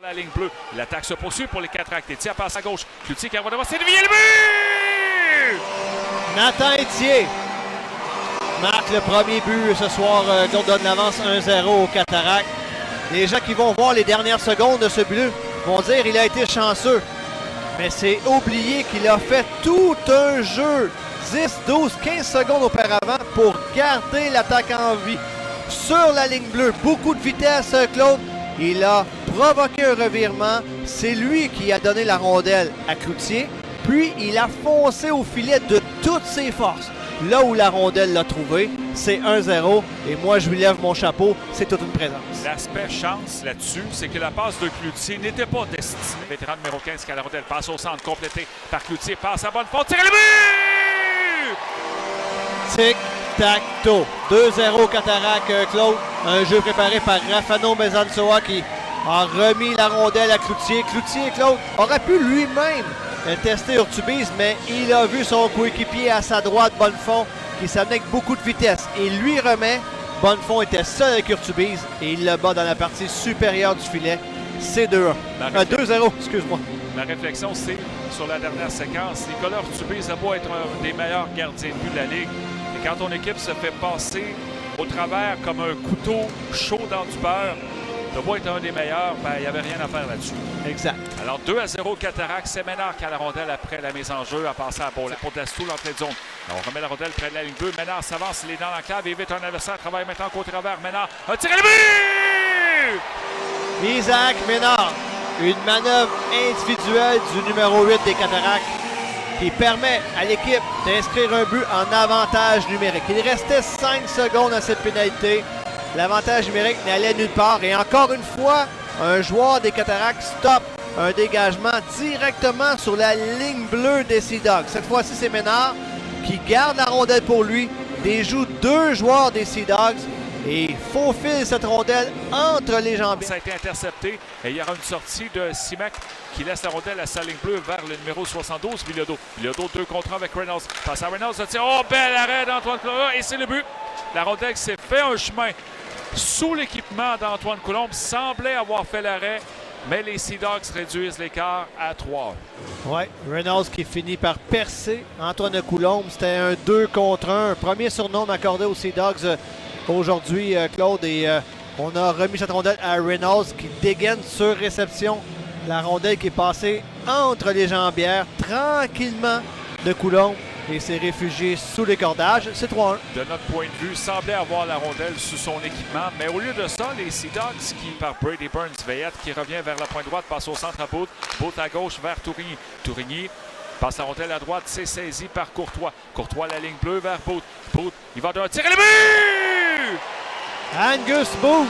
La ligne bleue. L'attaque se poursuit pour les Cataractes. Étier passe à gauche. Cloutier qui envoie devant. C'est dévié le but! Nathan Étier marque le premier but ce soir. Claude donne l'avance 1-0 aux Cataractes. Les gens qui vont voir les dernières secondes de ce but vont dire qu'il a été chanceux. Mais c'est oublié qu'il a fait tout un jeu, 10, 12, 15 secondes auparavant, pour garder l'attaque en vie. Sur la ligne bleue, beaucoup de vitesse, Claude. Il a provoqué un revirement. C'est lui qui a donné la rondelle à Cloutier. Puis, il a foncé au filet de toutes ses forces. Là où la rondelle l'a trouvé, c'est 1-0. Et moi, je lui lève mon chapeau. C'est toute une présence. L'aspect chance là-dessus, c'est que la passe de Cloutier n'était pas destinée. Vétéran numéro 15 qui a la rondelle. Passe au centre, complété par Cloutier. Passe à bonne faute. Tire le but! Tic-tac-toe. 2-0 Cataractes, Claude. Un jeu préparé par Rafano Mezansoa qui a remis la rondelle à Cloutier. Cloutier, Claude, aurait pu lui-même tester Urtubise, mais il a vu son coéquipier à sa droite, Bonnefond, qui s'amenait avec beaucoup de vitesse. Il lui remet. Bonnefond était seul avec Urtubise et il le bat dans la partie supérieure du filet. C'est 2-1. 2-0, excuse-moi. Ma réflexion, c'est sur la dernière séquence. Nicolas Urtubise a beau être un des meilleurs gardiens de but de la Ligue. Et quand ton équipe se fait passer au travers comme un couteau chaud dans du beurre, de beau être un des meilleurs, ben, il n'y avait rien à faire là-dessus. Exact. Alors 2-0 Cataractes, c'est Ménard qui a la rondelle après la mise en jeu en passant à Beaulac pour Dastou, l'entrée de zone. Alors, on remet la rondelle près de la ligne 2. Ménard s'avance, il est dans l'enclave, il évite un adversaire, travaille maintenant côté travers. Ménard a tiré le but! Isaac Ménard, une manœuvre individuelle du numéro 8 des Cataractes qui permet à l'équipe d'inscrire un but en avantage numérique. Il restait 5 secondes à cette pénalité. L'avantage numérique n'allait nulle part. Et encore une fois, un joueur des Cataractes stoppe un dégagement directement sur la ligne bleue des Sea Dogs. Cette fois-ci, c'est Ménard qui garde la rondelle pour lui, déjoue 2 joueurs des Sea Dogs et faufile cette rondelle entre les jambes. Ça a été intercepté et il y aura une sortie de Simek qui laisse la rondelle à sa ligne bleue vers le numéro 72, Bilodeau. Bilodeau 2 contre 1 avec Reynolds. Passe à Reynolds, ça tire. Oh, bel arrêt d'Antoine Coulombe et c'est le but. La rondelle s'est fait un chemin sous l'équipement d'Antoine Coulombe, semblait avoir fait l'arrêt, mais les Sea Dogs réduisent l'écart à 3. Oui, Reynolds qui finit par percer Antoine Coulombe. C'était un 2 contre 1. Premier surnom accordé aux Sea Dogs aujourd'hui, Claude. Et on a remis cette rondelle à Reynolds qui dégaine sur réception. La rondelle qui est passée entre les jambières tranquillement de Coulombe. Et s'est réfugié sous les cordages. C'est 3-1. De notre point de vue, semblait avoir la rondelle sous son équipement. Mais au lieu de ça, les Sea Dogs qui, par Brady Burns, Veillette qui revient vers la pointe droite, passe au centre à Booth. Booth à gauche vers Tourigny. Tourigny passe la rondelle à droite, c'est saisi par Courtois. Courtois, la ligne bleue vers Booth. Booth, il va tirer le but! Angus Booth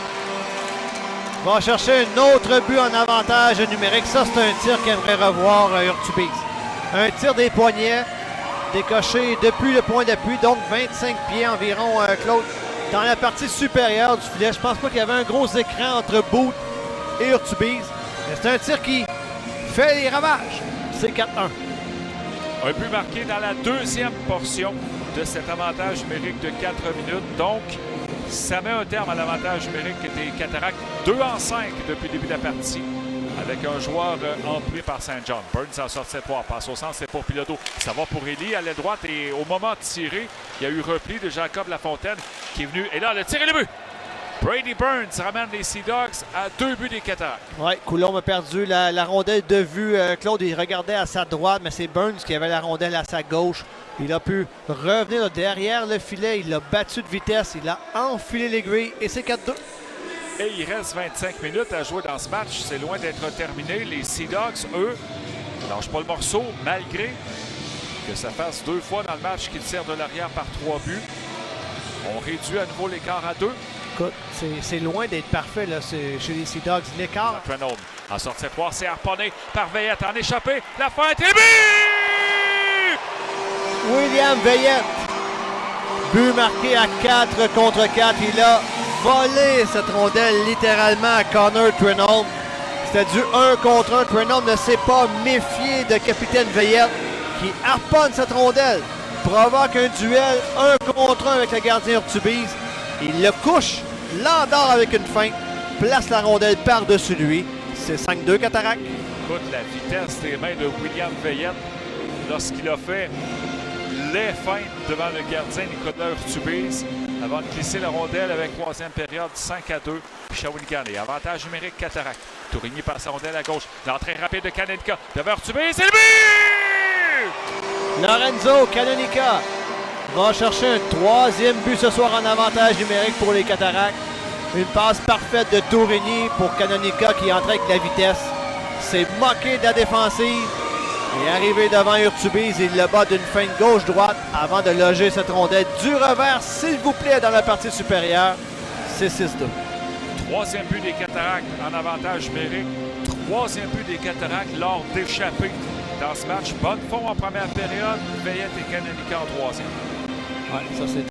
va chercher un autre but en avantage numérique. Ça, c'est un tir qu'aimerait revoir Urtubise. Un tir des poignets. Décoché depuis le point d'appui, donc 25 pieds environ, Claude, dans la partie supérieure du filet. Je pense pas qu'il y avait un gros écran entre Booth et Urtubise. Mais c'est un tir qui fait les ravages. C'est 4-1. Un but marqué dans la deuxième portion de cet avantage numérique de 4 minutes. Donc, ça met un terme à l'avantage numérique des Cataractes. 2-5 depuis le début de la partie. Avec un joueur empli par Saint John. Burns en sortait 3. Passe au centre, c'est pour Piloto. Ça va pour Élie à l'aile droite. Et au moment de tirer, il y a eu repli de Jacob Lafontaine qui est venu. Et là, le tir et le but! Brady Burns ramène les Sea Dogs à 2 buts des Cataractes. Oui, Coulombe a perdu la rondelle de vue. Claude, il regardait à sa droite, mais c'est Burns qui avait la rondelle à sa gauche. Il a pu revenir derrière le filet. Il l'a battu de vitesse. Il a enfilé l'aiguille. Et c'est 4-2. Et il reste 25 minutes à jouer dans ce match. C'est loin d'être terminé. Les Sea Dogs, eux, ne lâchent pas le morceau, malgré que ça fasse 2 fois dans le match qu'ils tirent de l'arrière par 3 buts. On réduit à nouveau l'écart à 2. Écoute, c'est loin d'être parfait là, chez les Sea Dogs. L'écart. Reynolds en sortie 3, c'est harponné par Veillette en échappé. La fête est but! William Veillette. But marqué à 4 contre 4. Il a volé cette rondelle littéralement à Connor Trinholm. C'était du 1 contre 1. Trinholm ne s'est pas méfié de capitaine Veillette qui harponne cette rondelle. Provoque un duel 1 contre 1 avec le gardien Urtubise. Il le couche, l'endort avec une feinte, place la rondelle par-dessus lui. C'est 5-2 Cataracte. Écoute, la vitesse des mains de William Veillette lorsqu'il a fait les feintes devant le gardien Nicolas Urtubise avant de glisser la rondelle avec troisième période 5-2. Shawinigan et avantage numérique Cataracte. Tourigny passe la rondelle à gauche. L'entrée rapide de Canonica devant Urtubise. C'est le but! Lorenzo Canonica va chercher un troisième but ce soir en avantage numérique pour les Cataractes. Une passe parfaite de Tourigny pour Canonica qui entre avec la vitesse. C'est moqué de la défensive. Et arrivé devant Urtubise, il le bat d'une feinte gauche-droite avant de loger cette rondelle du revers, s'il vous plaît, dans la partie supérieure. C'est 6-2. Troisième but des Cataractes en avantage numérique. Troisième but des Cataractes lors d'échapper dans ce match. Bonne fond en première période. Veillette et Canonica en troisième. Ouais, ça c'est